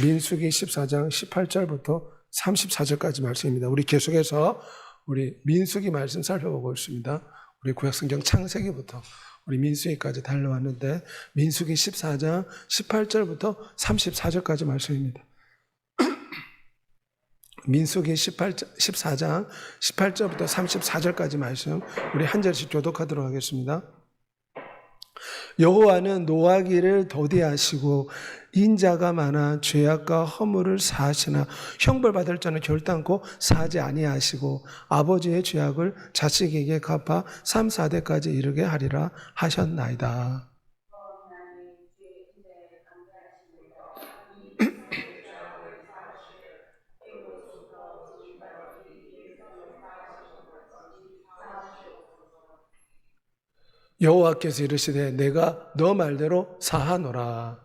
민수기 14장 18절부터 34절까지 말씀입니다. 우리 계속해서 우리 민수기 말씀 살펴보고 있습니다. 우리 구약성경 창세기부터 우리 민수기까지 달려왔는데 민수기 14장 18절부터 34절까지 말씀입니다. 민수기 14장 18절부터 34절까지 말씀 우리 한 절씩 교독하도록 하겠습니다. 여호와는 노하기를 더디하시고 인자가 많아 죄악과 허물을 사하시나 형벌받을 자는 결단코 사하지 아니하시고 아버지의 죄악을 자식에게 갚아 3, 4대까지 이르게 하리라 하셨나이다. 여호와께서 이르시되 내가 너 말대로 사하노라.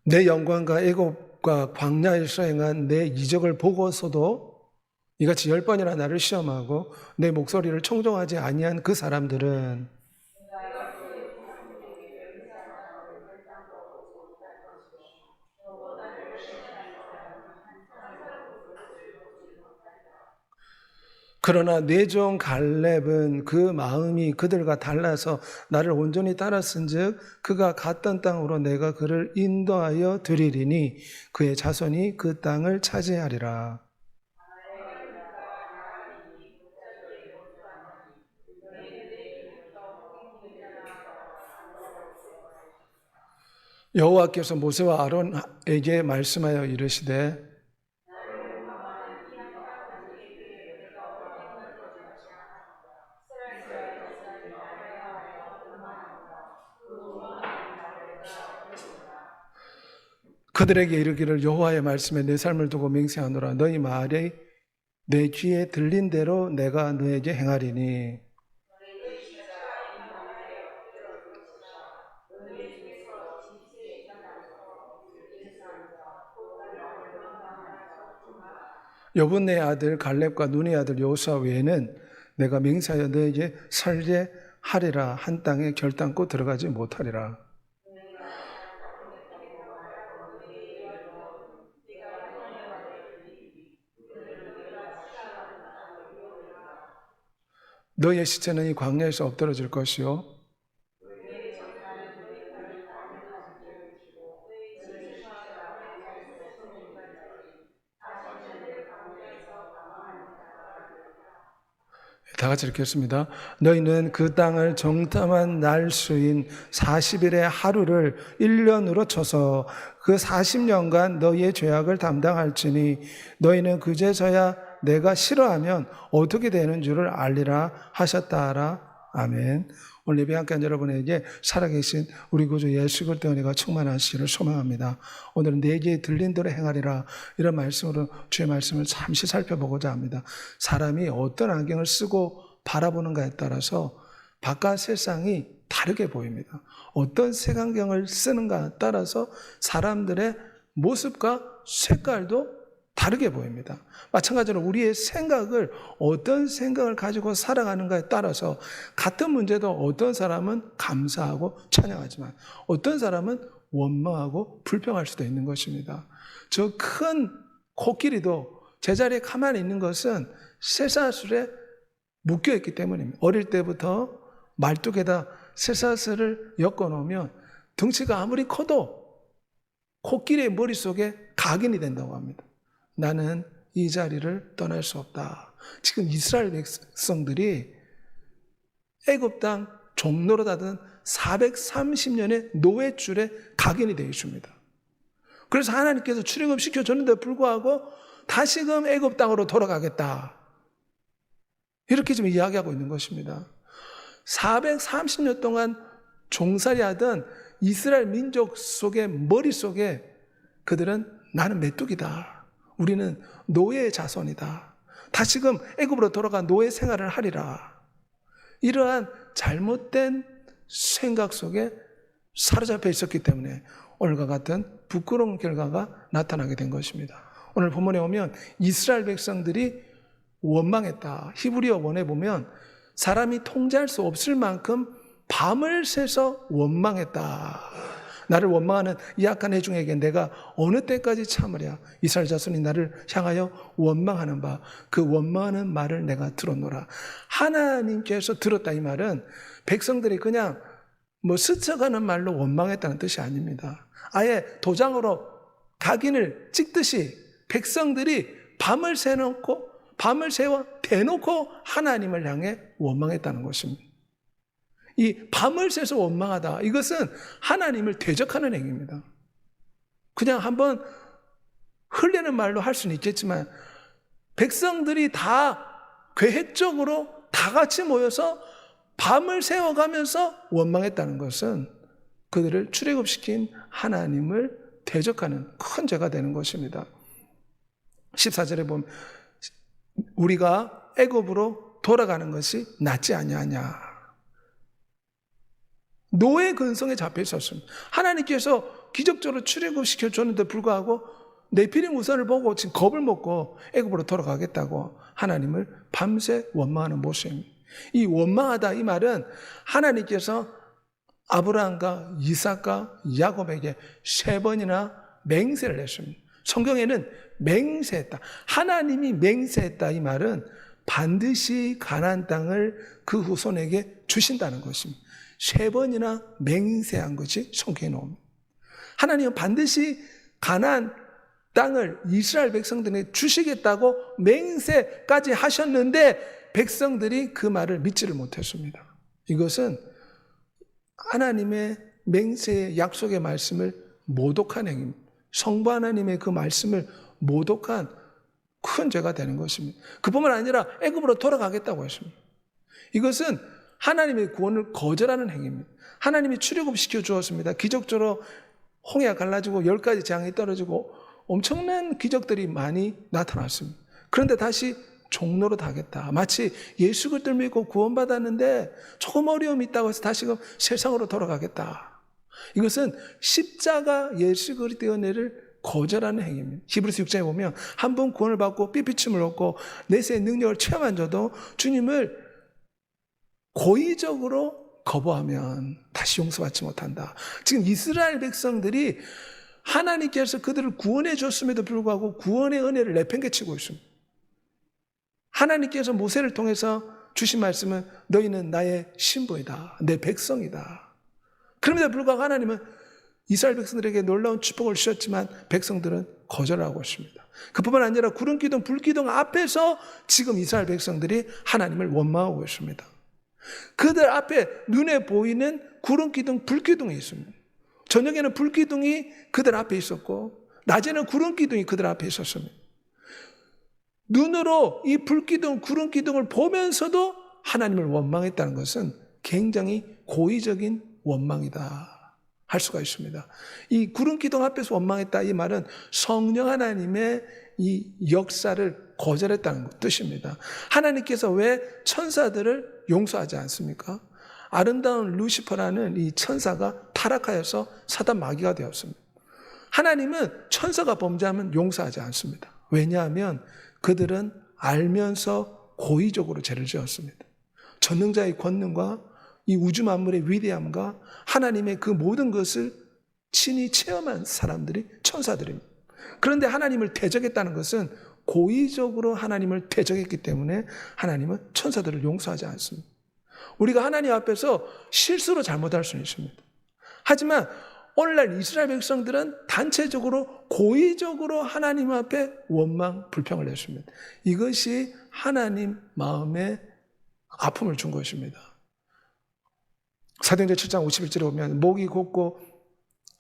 내 영광과 애굽과 광야에서 행한 내 이적을 보고서도 이같이 10번이나 나를 시험하고 내 목소리를 청종하지 아니한 그 사람들은 그러나 내 종 갈렙은 그 마음이 그들과 달라서 나를 온전히 따랐은즉 그가 갔던 땅으로 내가 그를 인도하여 드리리니 그의 자손이 그 땅을 차지하리라. 여호와께서 모세와 아론에게 말씀하여 이르시되 그들에게 이르기를 여호와의 말씀에 내 삶을 두고 맹세하노라. 너희 말이 내 귀에 들린 대로 내가 너에게 행하리니 여분의 아들 갈렙과 눈의 아들 여호수아 외에는 내가 맹세하여 너에게 살게 하리라. 한 땅에 결단코 들어가지 못하리라. 너의 시체는 이 광야에서 엎드러질 것이요 다 같이 읽겠습니다. 너희는 그 땅을 정탐한 날 수인 40일의 하루를 1년으로 쳐서 그 40년간 너희의 죄악을 담당할지니 너희는 그제서야 내가 싫어하면 어떻게 되는 줄을 알리라 하셨다라. 아멘. 오늘 예배 함께한 여러분에게 살아계신 우리 구주 예수 그리스도의 은혜가 충만하시기를 소망합니다. 오늘은 내 귀에 들린 대로 행하리라 이런 말씀으로 주의 말씀을 잠시 살펴보고자 합니다. 사람이 어떤 안경을 쓰고 바라보는가에 따라서 바깥 세상이 다르게 보입니다. 어떤 색안경을 쓰는가에 따라서 사람들의 모습과 색깔도 다르게 보입니다. 마찬가지로 우리의 생각을 어떤 생각을 가지고 살아가는가에 따라서 같은 문제도 어떤 사람은 감사하고 찬양하지만 어떤 사람은 원망하고 불평할 수도 있는 것입니다. 저 큰 코끼리도 제자리에 가만히 있는 것은 쇠사슬에 묶여있기 때문입니다. 어릴 때부터 말뚝에다 쇠사슬을 엮어놓으면 덩치가 아무리 커도 코끼리의 머릿속에 각인이 된다고 합니다. 나는 이 자리를 떠날 수 없다. 지금 이스라엘 백성들이 애굽 땅 종노릇하던 430년의 노예줄에 각인이 되어 있습니다. 그래서 하나님께서 출애굽 시켜줬는데 불구하고 다시금 애굽 땅으로 돌아가겠다. 이렇게 지금 이야기하고 있는 것입니다. 430년 동안 종살이하던 이스라엘 민족 속의 머릿속에 그들은 나는 메뚜기다. 우리는 노예의 자손이다. 다시금 애굽으로 돌아가 노예 생활을 하리라. 이러한 잘못된 생각 속에 사로잡혀 있었기 때문에 오늘과 같은 부끄러운 결과가 나타나게 된 것입니다. 오늘 본문에 오면 이스라엘 백성들이 원망했다. 히브리어 원에 보면 사람이 통제할 수 없을 만큼 밤을 새서 원망했다. 나를 원망하는 이 악한 회중에게 내가 어느 때까지 참으랴. 이스라엘 자손이 나를 향하여 원망하는 바 그 원망하는 말을 내가 들었노라. 하나님께서 들었다 이 말은 백성들이 그냥 스쳐가는 말로 원망했다는 뜻이 아닙니다. 아예 도장으로 각인을 찍듯이 백성들이 밤을 세워 대놓고 하나님을 향해 원망했다는 것입니다. 이 밤을 새서 원망하다, 이것은 하나님을 대적하는 행위입니다. 그냥 한번 흘리는 말로 할 수는 있겠지만 백성들이 다 계획적으로 다 같이 모여서 밤을 새워가면서 원망했다는 것은 그들을 출애굽시킨 하나님을 대적하는 큰 죄가 되는 것입니다. 14절에 보면 우리가 애굽으로 돌아가는 것이 낫지 아니하냐. 노예 근성에 잡혀 있었습니다. 하나님께서 기적적으로 출애굽시켜 줬는데 불구하고 네피림 우선을 보고 지금 겁을 먹고 애굽으로 돌아가겠다고 하나님을 밤새 원망하는 모습입니다. 이 원망하다 이 말은 하나님께서 아브라함과 이삭과 야곱에게 3번이나 맹세를 했습니다. 성경에는 맹세했다. 하나님이 맹세했다 이 말은 반드시 가나안 땅을 그 후손에게 주신다는 것입니다. 3번이나 맹세한 것이 성경에 나옵니다. 하나님은 반드시 가나안 땅을 이스라엘 백성들에게 주시겠다고 맹세까지 하셨는데 백성들이 그 말을 믿지를 못했습니다. 이것은 하나님의 맹세의 약속의 말씀을 모독한 행위입니다. 성부 하나님의 그 말씀을 모독한 큰 죄가 되는 것입니다. 그뿐만 아니라 애굽으로 돌아가겠다고 했습니다. 이것은 하나님의 구원을 거절하는 행위입니다. 하나님이 출애굽시켜 주었습니다. 기적적으로 홍해가 갈라지고 10가지 재앙이 떨어지고 엄청난 기적들이 많이 나타났습니다. 그런데 다시 종로로 가겠다. 마치 예수 그리스도를 믿고 구원받았는데 조금 어려움이 있다고 해서 다시금 세상으로 돌아가겠다. 이것은 십자가 예수 그리스도의 은혜를 거절하는 행위입니다. 히브리서 6장에 보면 한 번 구원을 받고 삐삐침을 얻고 내세의 능력을 체험한 자도 주님을 고의적으로 거부하면 다시 용서받지 못한다. 지금 이스라엘 백성들이 하나님께서 그들을 구원해 줬음에도 불구하고 구원의 은혜를 내팽개치고 있습니다. 하나님께서 모세를 통해서 주신 말씀은 너희는 나의 신부이다. 내 백성이다. 그럼에도 불구하고 하나님은 이스라엘 백성들에게 놀라운 축복을 주셨지만 백성들은 거절하고 있습니다. 그뿐만 아니라 구름기둥, 불기둥 앞에서 지금 이스라엘 백성들이 하나님을 원망하고 있습니다. 그들 앞에 눈에 보이는 구름기둥, 불기둥이 있습니다. 저녁에는 불기둥이 그들 앞에 있었고 낮에는 구름기둥이 그들 앞에 있었습니다. 눈으로 이 불기둥, 구름기둥을 보면서도 하나님을 원망했다는 것은 굉장히 고의적인 원망이다 할 수가 있습니다. 이 구름기둥 앞에서 원망했다 이 말은 성령 하나님의 이 역사를 거절했다는 뜻입니다. 하나님께서 왜 천사들을 용서하지 않습니까? 아름다운 루시퍼라는 이 천사가 타락하여서 사단 마귀가 되었습니다. 하나님은 천사가 범죄하면 용서하지 않습니다. 왜냐하면 그들은 알면서 고의적으로 죄를 지었습니다. 전능자의 권능과 이 우주 만물의 위대함과 하나님의 그 모든 것을 친히 체험한 사람들이 천사들입니다. 그런데 하나님을 대적했다는 것은 고의적으로 하나님을 대적했기 때문에 하나님은 천사들을 용서하지 않습니다. 우리가 하나님 앞에서 실수로 잘못할 수는 있습니다. 하지만 오늘날 이스라엘 백성들은 단체적으로 고의적으로 하나님 앞에 원망, 불평을 했습니다. 이것이 하나님 마음에 아픔을 준 것입니다. 사도행전 7장 51절에 보면 목이 곧고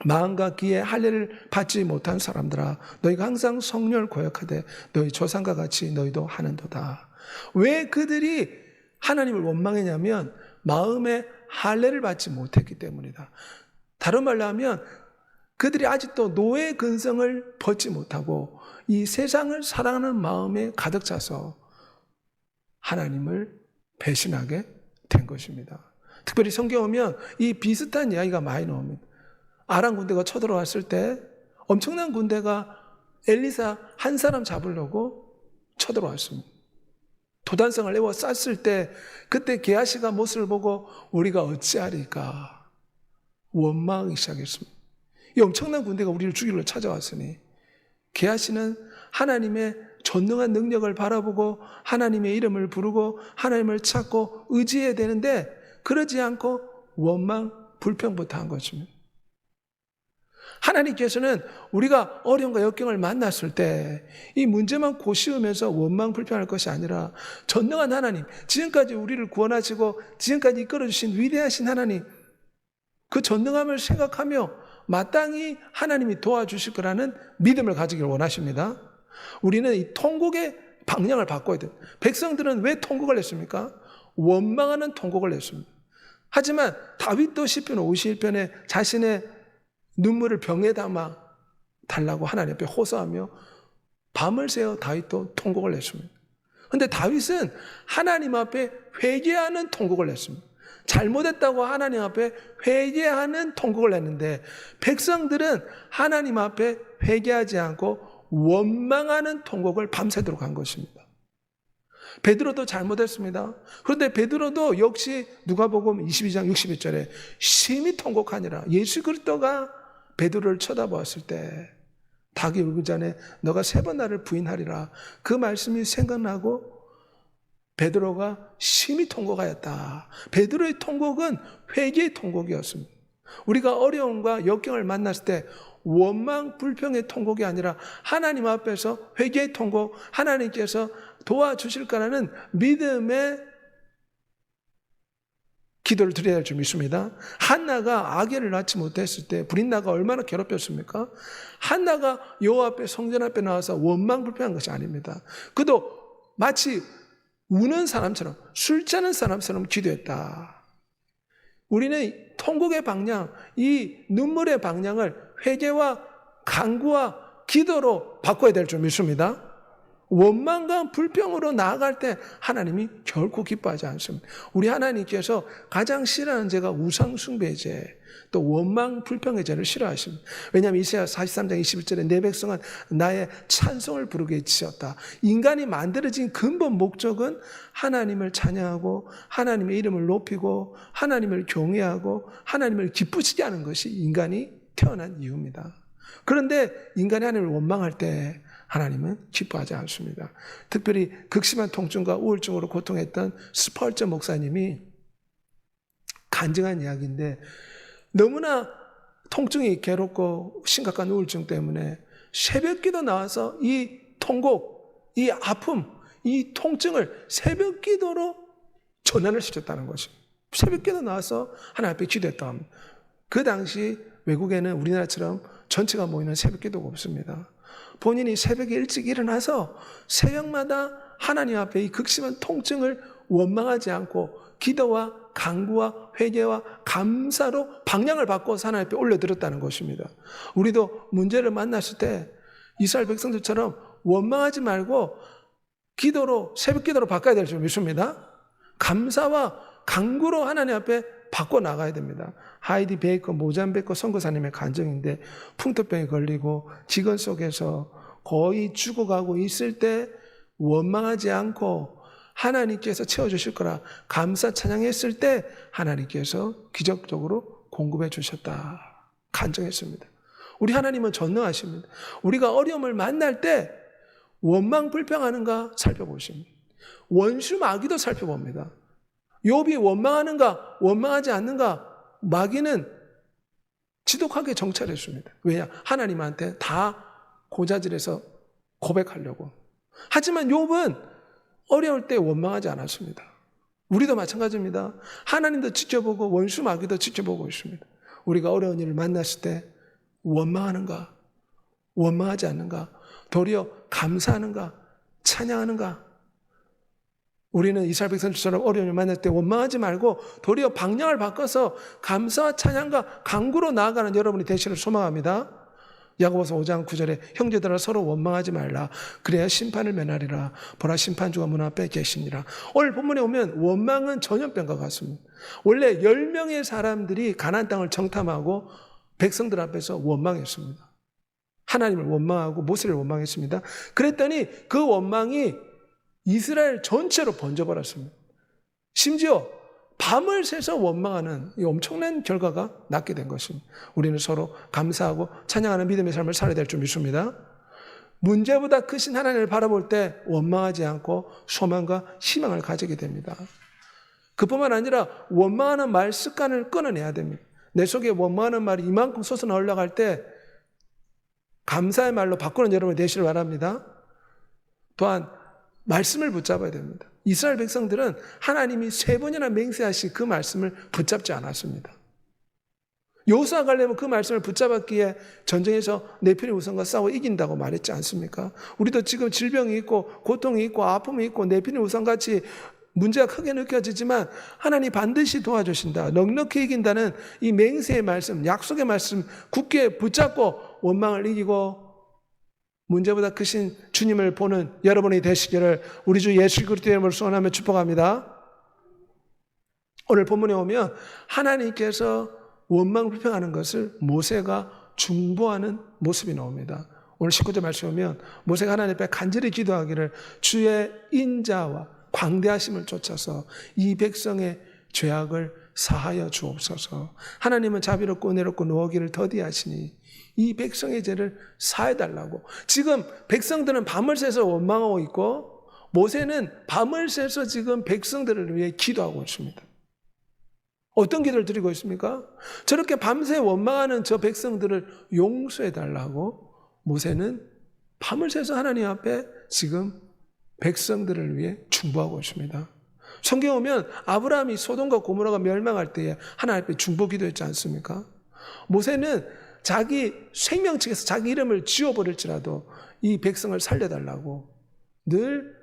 마음과 귀에 할례를 받지 못한 사람들아 너희가 항상 성령을 고역하되 너희 조상과 같이 너희도 하는도다. 왜 그들이 하나님을 원망했냐면 마음에 할례를 받지 못했기 때문이다. 다른 말로 하면 그들이 아직도 노예 근성을 벗지 못하고 이 세상을 사랑하는 마음에 가득 차서 하나님을 배신하게 된 것입니다. 특별히 성경에 보면 이 비슷한 이야기가 많이 나옵니다. 아람 군대가 쳐들어왔을 때 엄청난 군대가 엘리사 한 사람 잡으려고 쳐들어왔습니다. 도단성을 내워 쌌을 때 그때 게하시가 모습을 보고 우리가 어찌하리까 원망하기 시작했습니다. 이 엄청난 군대가 우리를 죽이러 찾아왔으니 게하시는 하나님의 전능한 능력을 바라보고 하나님의 이름을 부르고 하나님을 찾고 의지해야 되는데 그러지 않고 원망, 불평부터 한 것입니다. 하나님께서는 우리가 어려움과 역경을 만났을 때 이 문제만 고시우면서 원망, 불평할 것이 아니라 전능한 하나님, 지금까지 우리를 구원하시고 지금까지 이끌어주신 위대하신 하나님, 그 전능함을 생각하며 마땅히 하나님이 도와주실 거라는 믿음을 가지길 원하십니다. 우리는 이 통곡의 방향을 바꿔야 돼요. 백성들은 왜 통곡을 했습니까? 원망하는 통곡을 했습니다. 하지만 다윗도 시편 51편에 자신의 눈물을 병에 담아 달라고 하나님 앞에 호소하며 밤을 새어 다윗도 통곡을 했습니다. 그런데 다윗은 하나님 앞에 회개하는 통곡을 했습니다. 잘못했다고 하나님 앞에 회개하는 통곡을 했는데 백성들은 하나님 앞에 회개하지 않고 원망하는 통곡을 밤새도록 한 것입니다. 베드로도 잘못했습니다. 그런데 베드로도 역시 누가복음 22장 61절에 심히 통곡하니라. 예수 그리스도가 베드로를 쳐다보았을 때 닭이 울기 전에 너가 3번 나를 부인하리라. 그 말씀이 생각나고 베드로가 심히 통곡하였다. 베드로의 통곡은 회개의 통곡이었습니다. 우리가 어려움과 역경을 만났을 때 원망, 불평의 통곡이 아니라 하나님 앞에서 회개의 통곡, 하나님께서 도와주실 거라는 믿음의 기도를 드려야 할 줄 믿습니다. 한나가 아기를 낳지 못했을 때 브린나가 얼마나 괴롭혔습니까? 한나가 여호와 앞에 성전 앞에 나와서 원망 불평한 것이 아닙니다. 그도 마치 우는 사람처럼 술 취하는 사람처럼 기도했다. 우리는 통곡의 방향, 이 눈물의 방향을 회개와 간구와 기도로 바꿔야 될 줄 믿습니다. 원망과 불평으로 나아갈 때 하나님이 결코 기뻐하지 않습니다. 우리 하나님께서 가장 싫어하는 죄가 우상숭배의 죄, 또 원망 불평의 죄를 싫어하십니다. 왜냐하면 이사야 43장 21절에 내 백성은 나의 찬송을 부르게 지었다. 인간이 만들어진 근본 목적은 하나님을 찬양하고 하나님의 이름을 높이고 하나님을 경외하고 하나님을 기쁘시게 하는 것이 인간이 태어난 이유입니다. 그런데 인간이 하나님을 원망할 때 하나님은 기뻐하지 않습니다. 특별히 극심한 통증과 우울증으로 고통했던 스펄전 목사님이 간증한 이야기인데 너무나 통증이 괴롭고 심각한 우울증 때문에 새벽기도 나와서 이 통곡, 이 아픔, 이 통증을 새벽기도로 전환을 시켰다는 것입니다. 새벽기도 나와서 하나님 앞에 기도했다고 합니다. 그 당시 외국에는 우리나라처럼 전체가 모이는 새벽기도가 없습니다. 본인이 새벽에 일찍 일어나서 새벽마다 하나님 앞에 이 극심한 통증을 원망하지 않고 기도와 간구와 회개와 감사로 방향을 바꿔서 하나님 앞에 올려드렸다는 것입니다. 우리도 문제를 만났을 때 이스라엘 백성들처럼 원망하지 말고 기도로, 새벽 기도로 바꿔야 될 줄 믿습니다. 감사와 간구로 하나님 앞에 바꿔 나가야 됩니다. 하이디 베이커 모잠베이커 선교사님의 간증인데 풍토병에 걸리고 기근 속에서 거의 죽어가고 있을 때 원망하지 않고 하나님께서 채워주실 거라 감사 찬양했을 때 하나님께서 기적적으로 공급해 주셨다 간증했습니다. 우리 하나님은 전능하십니다. 우리가 어려움을 만날 때 원망 불평하는가 살펴보십니다. 원수 마귀도 살펴봅니다. 욥이 원망하는가 원망하지 않는가 마귀는 지독하게 정찰했습니다. 왜냐? 하나님한테 다 고자질해서 고백하려고. 하지만 욥은 어려울 때 원망하지 않았습니다. 우리도 마찬가지입니다. 하나님도 지켜보고 원수 마귀도 지켜보고 있습니다. 우리가 어려운 일을 만났을 때 원망하는가 원망하지 않는가 도리어 감사하는가 찬양하는가. 우리는 이스라엘 백성들처럼 어려움을 만날 때 원망하지 말고 도리어 방향을 바꿔서 감사와 찬양과 간구로 나아가는 여러분이 되시기를 소망합니다. 야고보서 5장 9절에 형제들아 서로 원망하지 말라. 그래야 심판을 면하리라. 보라 심판주가 문 앞에 계시니라. 오늘 본문에 오면 원망은 전염병과 같습니다. 원래 10명의 사람들이 가나안 땅을 정탐하고 백성들 앞에서 원망했습니다. 하나님을 원망하고 모세를 원망했습니다. 그랬더니 그 원망이 이스라엘 전체로 번져버렸습니다. 심지어 밤을 새서 원망하는 이 엄청난 결과가 낳게 된 것입니다. 우리는 서로 감사하고 찬양하는 믿음의 삶을 살아야 될 줄 믿습니다. 문제보다 크신 하나님을 바라볼 때 원망하지 않고 소망과 희망을 가지게 됩니다. 그뿐만 아니라 원망하는 말 습관을 끊어내야 됩니다. 내 속에 원망하는 말이 이만큼 솟아나 올라갈 때 감사의 말로 바꾸는 여러분이 되시길 바랍니다. 또한 말씀을 붙잡아야 됩니다. 이스라엘 백성들은 하나님이 3번이나 맹세하신 그 말씀을 붙잡지 않았습니다. 여호수아 갈렙은 그 말씀을 붙잡았기에 전쟁에서 내 편의 우상과 싸워 이긴다고 말했지 않습니까? 우리도 지금 질병이 있고 고통이 있고 아픔이 있고 내 편의 우상같이 문제가 크게 느껴지지만 하나님 반드시 도와주신다, 넉넉히 이긴다는 이 맹세의 말씀, 약속의 말씀 굳게 붙잡고 원망을 이기고 문제보다 크신 주님을 보는 여러분이 되시기를 우리 주 예수 그리스도의 이름으로 소원하며 축복합니다. 오늘 본문에 오면 하나님께서 원망 불평하는 것을 모세가 중보하는 모습이 나옵니다. 오늘 19절 말씀에 보면 모세가 하나님 앞에 간절히 기도하기를 주의 인자와 광대하심을 쫓아서 이 백성의 죄악을 사하여 주옵소서. 하나님은 자비롭고 은혜롭고 노하기를 더디하시니 이 백성의 죄를 사해달라고. 지금 백성들은 밤을 새서 원망하고 있고 모세는 밤을 새서 지금 백성들을 위해 기도하고 있습니다. 어떤 기도를 드리고 있습니까? 저렇게 밤새 원망하는 저 백성들을 용서해달라고 모세는 밤을 새서 하나님 앞에 지금 백성들을 위해 중보하고 있습니다. 성경에 오면 아브라함이 소돔과 고모라가 멸망할 때에 하나님 앞에 중보 기도했지 않습니까? 모세는 자기 생명책에서 자기 이름을 지워버릴지라도 이 백성을 살려달라고 늘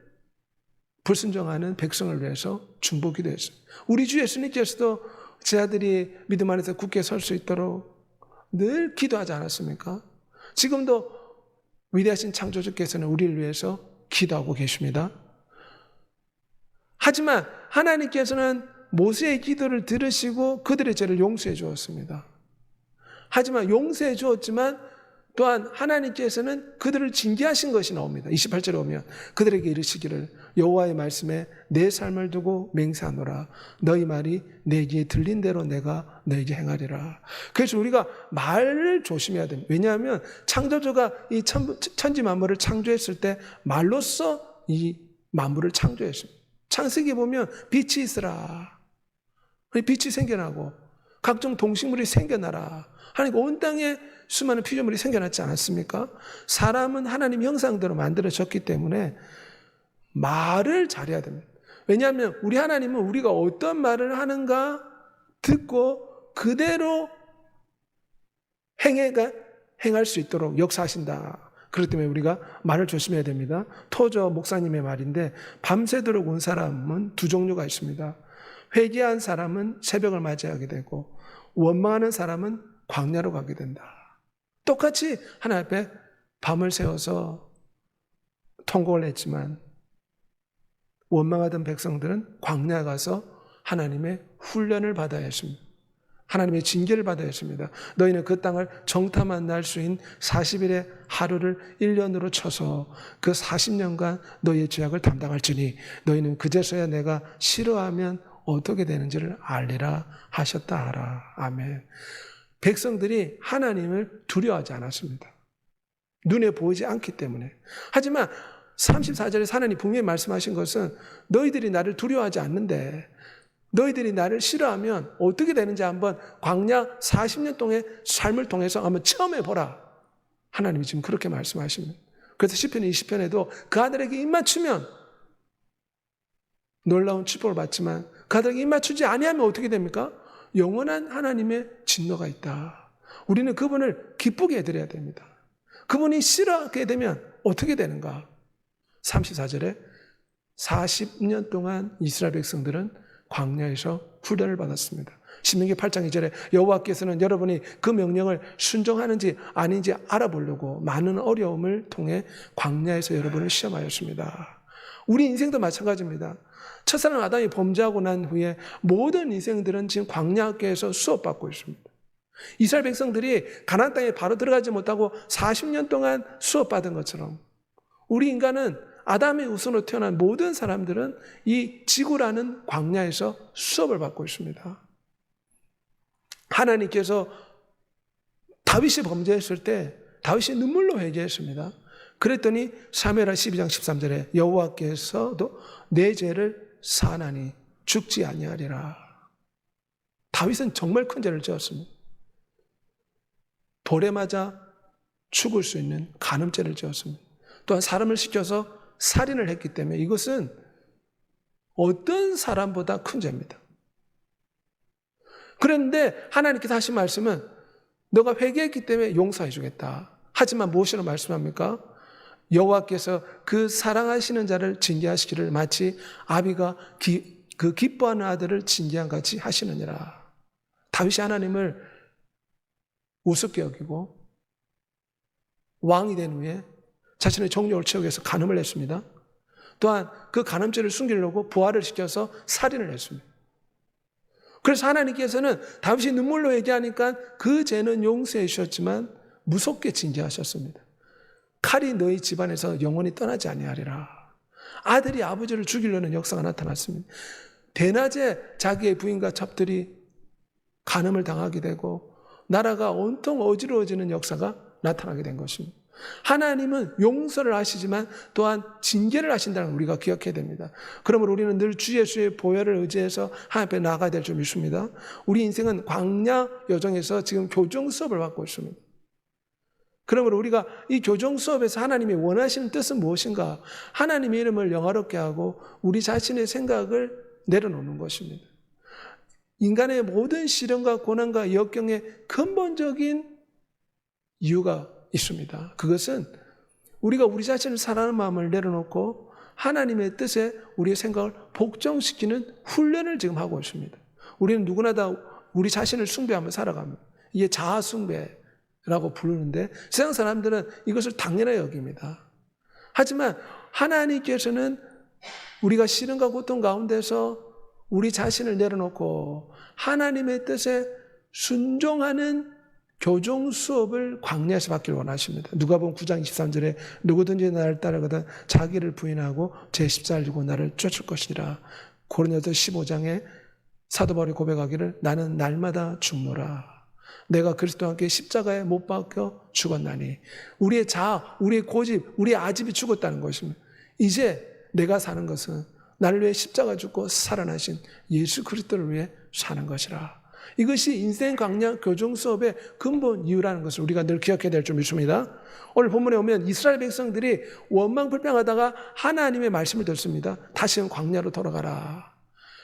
불순종하는 백성을 위해서 중보 기도했어요. 우리 주 예수님께서도 제 아들이 믿음 안에서 굳게 설 수 있도록 늘 기도하지 않았습니까? 지금도 위대하신 창조주께서는 우리를 위해서 기도하고 계십니다. 하지만 하나님께서는 모세의 기도를 들으시고 그들의 죄를 용서해 주었습니다. 하지만 용서해 주었지만 또한 하나님께서는 그들을 징계하신 것이 나옵니다. 28절에 오면 그들에게 이르시기를 여호와의 말씀에 내 삶을 두고 맹세하노라. 너희 말이 내 귀에 들린 대로 내가 너에게 행하리라. 그래서 우리가 말을 조심해야 됩니다. 왜냐하면 창조주가 이 천지 만물을 창조했을 때 말로써 이 만물을 창조했습니다. 창세기 보면 빛이 있으라. 빛이 생겨나고 각종 동식물이 생겨나라. 하나님 온 땅에 수많은 피조물이 생겨났지 않았습니까? 사람은 하나님 형상대로 만들어졌기 때문에 말을 잘해야 됩니다. 왜냐하면 우리 하나님은 우리가 어떤 말을 하는가 듣고 그대로 행할 수 있도록 역사하신다. 그렇기 때문에 우리가 말을 조심해야 됩니다. 토저 목사님의 말인데 밤새도록 온 사람은 두 종류가 있습니다. 회개한 사람은 새벽을 맞이하게 되고 원망하는 사람은 광야로 가게 된다. 똑같이 하나님 앞에 밤을 새워서 통곡을 했지만 원망하던 백성들은 광야에 가서 하나님의 훈련을 받아야 했습니다. 하나님의 징계를 받아야 했습니다. 너희는 그 땅을 정탐한 날 수인 40일의 하루를 1년으로 쳐서 그 40년간 너희의 죄악을 담당할지니 너희는 그제서야 내가 싫어하면 어떻게 되는지를 알리라 하셨다 하라. 아멘. 백성들이 하나님을 두려워하지 않았습니다. 눈에 보이지 않기 때문에. 하지만 34절에 하나님이 분명히 말씀하신 것은 너희들이 나를 두려워하지 않는데 너희들이 나를 싫어하면 어떻게 되는지 한번 광야 40년 동안의 삶을 통해서 한번 체험해 보라. 하나님이 지금 그렇게 말씀하십니다. 그래서 시편 20편에도 그 아들에게 입 맞추면 놀라운 축복을 받지만 그 아들에게 입 맞추지 아니하면 어떻게 됩니까? 영원한 하나님의 진노가 있다. 우리는 그분을 기쁘게 해드려야 됩니다. 그분이 싫어하게 되면 어떻게 되는가? 34절에 40년 동안 이스라엘 백성들은 광야에서 훈련을 받았습니다. 신명기 8장 2절에 여호와께서는 여러분이 그 명령을 순종하는지 아닌지 알아보려고 많은 어려움을 통해 광야에서 여러분을 시험하였습니다. 우리 인생도 마찬가지입니다. 첫사랑 아담이 범죄하고 난 후에 모든 인생들은 지금 광야에서 수업받고 있습니다. 이스라엘 백성들이 가나안 땅에 바로 들어가지 못하고 40년 동안 수업받은 것처럼 우리 인간은 아담의 후손으로 태어난 모든 사람들은 이 지구라는 광야에서 수업을 받고 있습니다. 하나님께서 다윗이 범죄했을 때 다윗이 눈물로 회개했습니다. 그랬더니 사무엘하 12장 13절에 여호와께서도 내 죄를 사하나니 죽지 아니하리라. 다윗은 정말 큰 죄를 지었습니다. 돌에 맞아 죽을 수 있는 간음죄를 지었습니다. 또한 사람을 시켜서 살인을 했기 때문에 이것은 어떤 사람보다 큰 죄입니다. 그런데 하나님께서 하신 말씀은 너가 회개했기 때문에 용서해 주겠다. 하지만 무엇이라고 말씀합니까? 여호와께서 그 사랑하시는 자를 징계하시기를 마치 아비가 그 기뻐하는 아들을 징계한 같이 하시느니라. 다윗이 하나님을 우습게 여기고 왕이 된 후에 자신의 정욕을 채우기 위해서 간음을 했습니다. 또한 그 간음죄를 숨기려고 부활을 시켜서 살인을 했습니다. 그래서 하나님께서는 다윗이 눈물로 얘기하니까 그 죄는 용서해 주셨지만 무섭게 징계하셨습니다. 칼이 너희 집안에서 영원히 떠나지 아니하리라. 아들이 아버지를 죽이려는 역사가 나타났습니다. 대낮에 자기의 부인과 첩들이 간음을 당하게 되고 나라가 온통 어지러워지는 역사가 나타나게 된 것입니다. 하나님은 용서를 하시지만 또한 징계를 하신다는 걸 우리가 기억해야 됩니다. 그러므로 우리는 늘 주 예수의 보혈을 의지해서 하나님 앞에 나아가야 될 줄 믿습니다. 우리 인생은 광야 여정에서 지금 교정 수업을 받고 있습니다. 그러므로 우리가 이 교정 수업에서 하나님이 원하시는 뜻은 무엇인가? 하나님의 이름을 영화롭게 하고 우리 자신의 생각을 내려놓는 것입니다. 인간의 모든 시련과 고난과 역경의 근본적인 이유가 있습니다. 그것은 우리가 우리 자신을 사랑하는 마음을 내려놓고 하나님의 뜻에 우리의 생각을 복종시키는 훈련을 지금 하고 있습니다. 우리는 누구나 다 우리 자신을 숭배하며 살아갑니다. 이게 자아숭배라고 부르는데 세상 사람들은 이것을 당연하게 여깁니다. 하지만 하나님께서는 우리가 시련과 고통 가운데서 우리 자신을 내려놓고 하나님의 뜻에 순종하는 교정 수업을 광야에서 받기를 원하십니다. 누가복음 9장 23절에 누구든지 나를 따르거든 자기를 부인하고 제 십자가를 지고 나를 쫓을 것이라. 고린도서 15장에 사도 바울이 고백하기를 나는 날마다 죽노라. 내가 그리스도와 함께 십자가에 못 박혀 죽었나니. 우리의 자아, 우리의 고집, 우리의 아집이 죽었다는 것입니다. 이제 내가 사는 것은 나를 위해 십자가 죽고 살아나신 예수 그리스도를 위해 사는 것이라. 이것이 인생 강약 교정 수업의 근본 이유라는 것을 우리가 늘 기억해야 될 줄 믿습니다. 오늘 본문에 오면 이스라엘 백성들이 원망불평하다가 하나님의 말씀을 듣습니다. 다시는 광야로 돌아가라.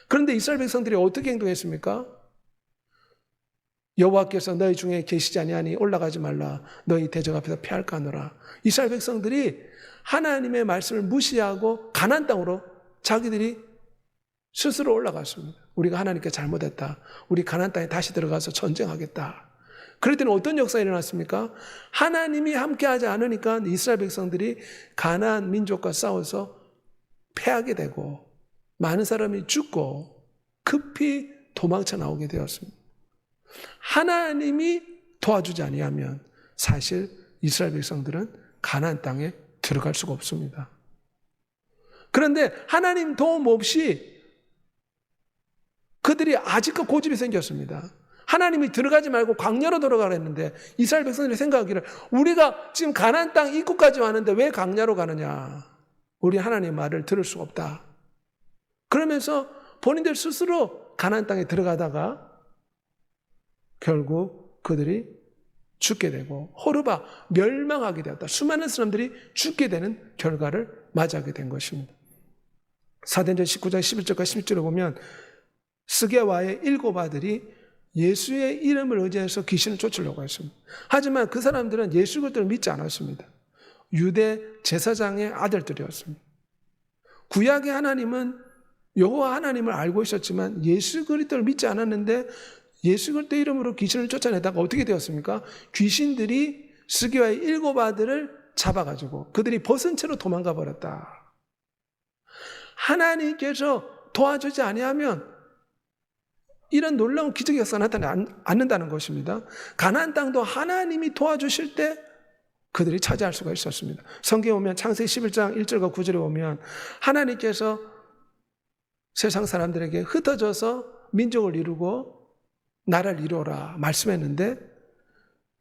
그런데 이스라엘 백성들이 어떻게 행동했습니까? 여호와께서 너희 중에 계시지 아니하니 올라가지 말라. 너희 대적 앞에서 피할까 하노라. 이스라엘 백성들이 하나님의 말씀을 무시하고 가나안 땅으로 자기들이 스스로 올라갔습니다. 우리가 하나님께 잘못했다. 우리 가나안 땅에 다시 들어가서 전쟁하겠다. 그럴 때는 어떤 역사가 일어났습니까? 하나님이 함께하지 않으니까 이스라엘 백성들이 가나안 민족과 싸워서 패하게 되고 많은 사람이 죽고 급히 도망쳐 나오게 되었습니다. 하나님이 도와주지 아니하면 사실 이스라엘 백성들은 가나안 땅에 들어갈 수가 없습니다. 그런데 하나님 도움 없이 그들이 아직도 고집이 생겼습니다. 하나님이 들어가지 말고 광야로 들어가라 했는데 이스라엘 백성들이 생각하기를 우리가 지금 가나안 땅 입구까지 왔는데 왜 광야로 가느냐. 우리 하나님의 말을 들을 수가 없다. 그러면서 본인들 스스로 가나안 땅에 들어가다가 결국 그들이 죽게 되고 호르바 멸망하게 되었다. 수많은 사람들이 죽게 되는 결과를 맞이하게 된 것입니다. 사도행전 19장 11절과 16절을 보면 스게와의 7 아들이 예수의 이름을 의지해서 귀신을 쫓으려고 했습니다. 하지만 그 사람들은 예수 그리스도를 믿지 않았습니다. 유대 제사장의 아들들이었습니다. 구약의 하나님은 여호와 하나님을 알고 있었지만 예수 그리스도를 믿지 않았는데 예수 그리스도 이름으로 귀신을 쫓아내다가 어떻게 되었습니까? 귀신들이 스게와의 7 아들을 잡아가지고 그들이 벗은 채로 도망가 버렸다. 하나님께서 도와주지 아니하면 이런 놀라운 기적의 역사가 나타나지 않는다는 것입니다. 가나안 땅도 하나님이 도와주실 때 그들이 차지할 수가 있었습니다. 성경에 보면 창세기 11장 1절과 9절에 보면 하나님께서 세상 사람들에게 흩어져서 민족을 이루고 나라를 이루어라 말씀했는데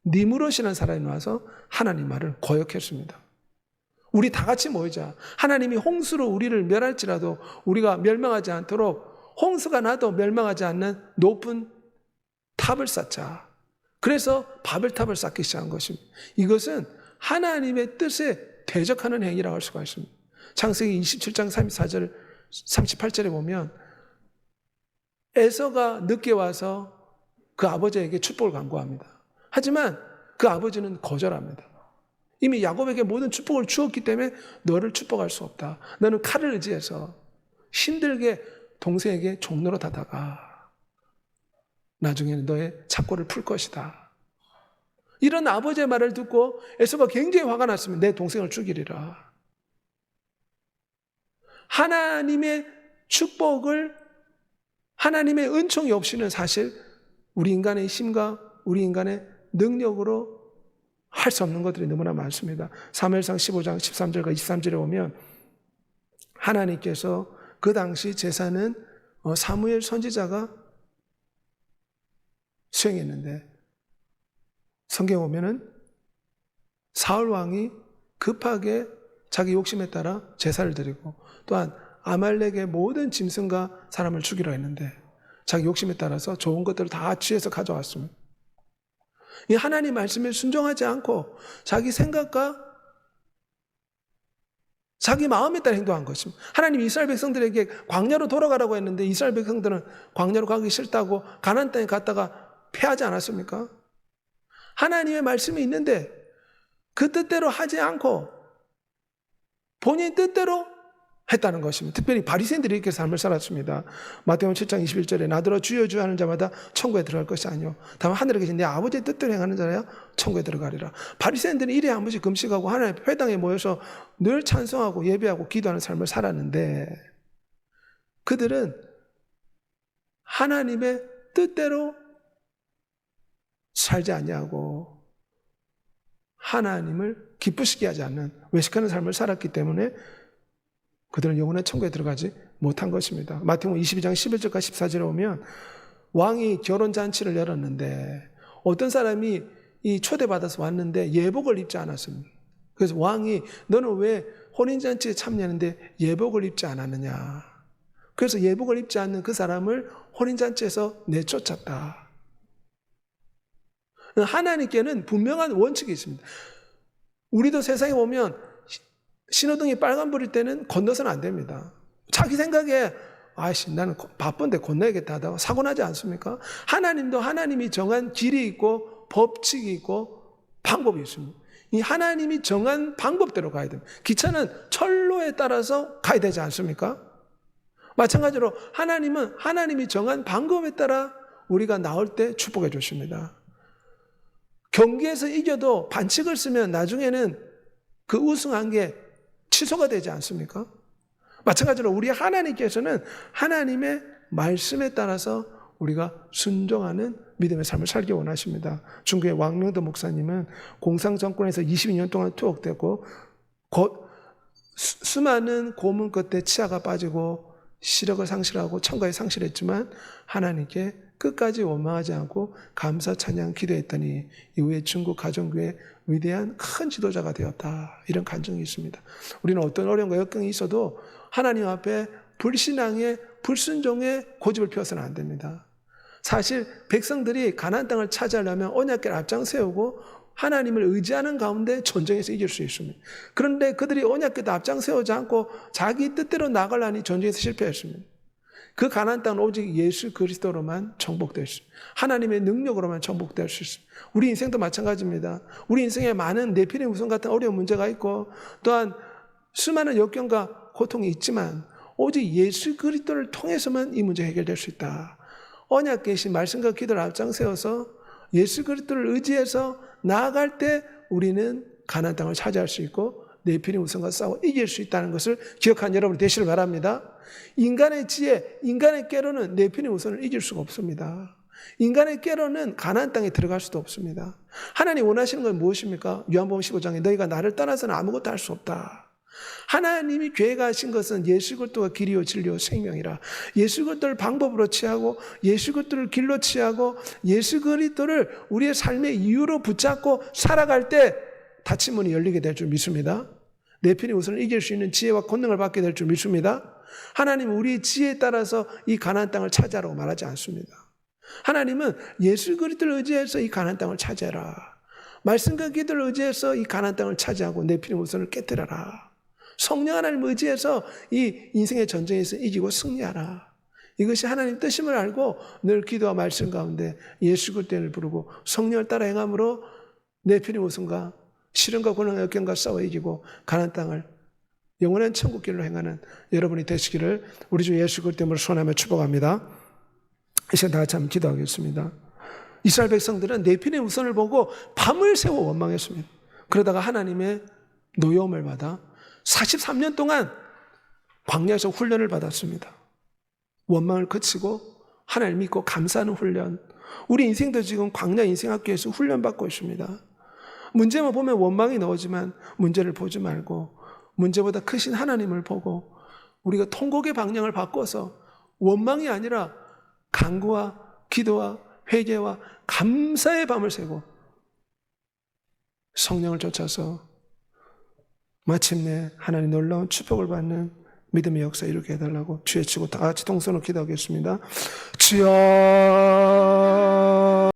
니무롯이라는 사람이 와서 하나님 말을 거역했습니다. 우리 다 같이 모이자. 하나님이 홍수로 우리를 멸할지라도 우리가 멸망하지 않도록 홍수가 나도 멸망하지 않는 높은 탑을 쌓자. 그래서 바벨탑을 쌓기 시작한 것입니다. 이것은 하나님의 뜻에 대적하는 행위라고 할 수가 있습니다. 창세기 27장 34절, 38절에 보면 에서가 늦게 와서 그 아버지에게 축복을 간구합니다. 하지만 그 아버지는 거절합니다. 이미 야곱에게 모든 축복을 주었기 때문에 너를 축복할 수 없다. 너는 칼을 의지해서 힘들게 동생에게 종로로 다다가 나중에는 너의 착고를 풀 것이다. 이런 아버지의 말을 듣고 에서가 굉장히 화가 났으면 내 동생을 죽이리라. 하나님의 축복을 하나님의 은총이 없이는 사실 우리 인간의 힘과 우리 인간의 능력으로 할 수 없는 것들이 너무나 많습니다. 사무엘상 15장 13절과 23절에 보면 하나님께서 그 당시 제사는 사무엘 선지자가 수행했는데 성경에 보면은 사울 왕이 급하게 자기 욕심에 따라 제사를 드리고 또한 아말렉의 모든 짐승과 사람을 죽이려 했는데 자기 욕심에 따라서 좋은 것들을 다 취해서 가져왔습니다. 이 하나님 말씀에 순종하지 않고 자기 생각과 자기 마음에 따라 행동한 것입니다. 하나님 이스라엘 백성들에게 광야로 돌아가라고 했는데 이스라엘 백성들은 광야로 가기 싫다고 가나안 땅에 갔다가 패하지 않았습니까? 하나님의 말씀이 있는데 그 뜻대로 하지 않고 본인 뜻대로 했다는 것입니다. 특별히 바리새인들이 이렇게 삶을 살았습니다. 마태복음 7장 21절에 나더러 주여 주여 하는 자마다 천국에 들어갈 것이 아니요 다만 하늘에 계신 내 아버지의 뜻대로 행하는 자라야 천국에 들어가리라. 바리새인들은 일에 한 번씩 금식하고 하나님의 회당에 모여서 늘 찬송하고 예배하고 기도하는 삶을 살았는데 그들은 하나님의 뜻대로 살지 아니하고 하나님을 기쁘시게 하지 않는 외식하는 삶을 살았기 때문에 그들은 영원의 천국에 들어가지 못한 것입니다. 마태복음 22장 11절과 14절에 보면 왕이 결혼잔치를 열었는데 어떤 사람이 이 초대받아서 왔는데 예복을 입지 않았습니다. 그래서 왕이 너는 왜 혼인잔치에 참여하는데 예복을 입지 않았느냐. 그래서 예복을 입지 않는 그 사람을 혼인잔치에서 내쫓았다. 하나님께는 분명한 원칙이 있습니다. 우리도 세상에 보면 신호등이 빨간불일 때는 건너서는 안 됩니다. 자기 생각에 아이씨 나는 바쁜데 건너야겠다 하다가 사고 나지 않습니까? 하나님도 하나님이 정한 길이 있고 법칙이 있고 방법이 있습니다. 이 하나님이 정한 방법대로 가야 됩니다. 기차는 철로에 따라서 가야 되지 않습니까? 마찬가지로 하나님은 하나님이 정한 방법에 따라 우리가 나올 때 축복해 주십니다. 경기에서 이겨도 반칙을 쓰면 나중에는 그 우승한 게 취소가 되지 않습니까? 마찬가지로 우리 하나님께서는 하나님의 말씀에 따라서 우리가 순종하는 믿음의 삶을 살기 원하십니다. 중국의 왕명도 목사님은 공산정권에서 22년 동안 투옥되고 수많은 고문 끝에 치아가 빠지고 시력을 상실하고 청각을 상실했지만 하나님께 끝까지 원망하지 않고 감사 찬양 기도했더니 이후에 중국 가정교회 위대한 큰 지도자가 되었다. 이런 간증이 있습니다. 우리는 어떤 어려움과 역경이 있어도 하나님 앞에 불신앙의 불순종의 고집을 피워서는 안 됩니다. 사실 백성들이 가나안 땅을 차지하려면 언약궤를 앞장 세우고 하나님을 의지하는 가운데 전쟁에서 이길 수 있습니다. 그런데 그들이 언약궤도 앞장 세우지 않고 자기 뜻대로 나가려니 전쟁에서 실패했습니다. 그 가나안 땅은 오직 예수 그리스도로만 정복될 수 있습니다. 하나님의 능력으로만 정복될 수 있습니다. 우리 인생도 마찬가지입니다. 우리 인생에 많은 내피림 우선 같은 어려운 문제가 있고 또한 수많은 역경과 고통이 있지만 오직 예수 그리스도를 통해서만 이 문제 해결될 수 있다. 언약 계신 말씀과 기도를 앞장 세워서 예수 그리스도를 의지해서 나아갈 때 우리는 가나안 땅을 차지할 수 있고 내피림 우선과 싸워 이길 수 있다는 것을 기억한 여러분 되시길 바랍니다. 인간의 지혜, 인간의 깨로는 내피림 우선을 이길 수가 없습니다. 인간의 꾀로는 가나안 땅에 들어갈 수도 없습니다. 하나님 원하시는 건 무엇입니까? 요한복음 15장에 너희가 나를 떠나서는 아무것도 할 수 없다. 하나님이 계획하신 것은 예수 그리스도가 길이요 진리요 생명이라. 예수 그리스도를 방법으로 취하고 예수 그리스도를 길로 취하고 예수 그리스도를 우리의 삶의 이유로 붙잡고 살아갈 때 닫힌 문이 열리게 될 줄 믿습니다. 내 편의 우선을 이길 수 있는 지혜와 권능을 받게 될 줄 믿습니다. 하나님은 우리의 지혜에 따라서 이 가나안 땅을 차지하라고 말하지 않습니다. 하나님은 예수 그리스도를 의지해서 이 가나안 땅을 차지해라. 말씀과 기도를 의지해서 이 가나안 땅을 차지하고 내 편의 우선을 깨뜨려라. 성령 하나님을 의지해서 이 인생의 전쟁에서 이기고 승리하라. 이것이 하나님 뜻임을 알고 늘 기도와 말씀 가운데 예수 그리스도를 부르고 성령을 따라 행함으로 내 편의 우선과 시련과 고난과 역경과 싸워 이기고 가나안 땅을 영원한 천국 길로 행하는 여러분이 되시기를 우리 주 예수 그리스도로 소원하며 축복합니다. 이 시간 다 같이 한번 기도하겠습니다. 이스라엘 백성들은 내 편의 우선을 보고 밤을 새워 원망했습니다. 그러다가 하나님의 노여움을 받아 43년 동안 광야에서 훈련을 받았습니다. 원망을 그치고 하나님을 믿고 감사하는 훈련. 우리 인생도 지금 광야 인생학교에서 훈련받고 있습니다. 문제만 보면 원망이 나오지만 문제를 보지 말고 문제보다 크신 하나님을 보고 우리가 통곡의 방향을 바꿔서 원망이 아니라 간구와 기도와 회개와 감사의 밤을 새고 성령을 쫓아서 마침내 하나님 놀라운 축복을 받는 믿음의 역사 이루게 해달라고 주의 치고 다 같이 동선으로 기도하겠습니다. 주여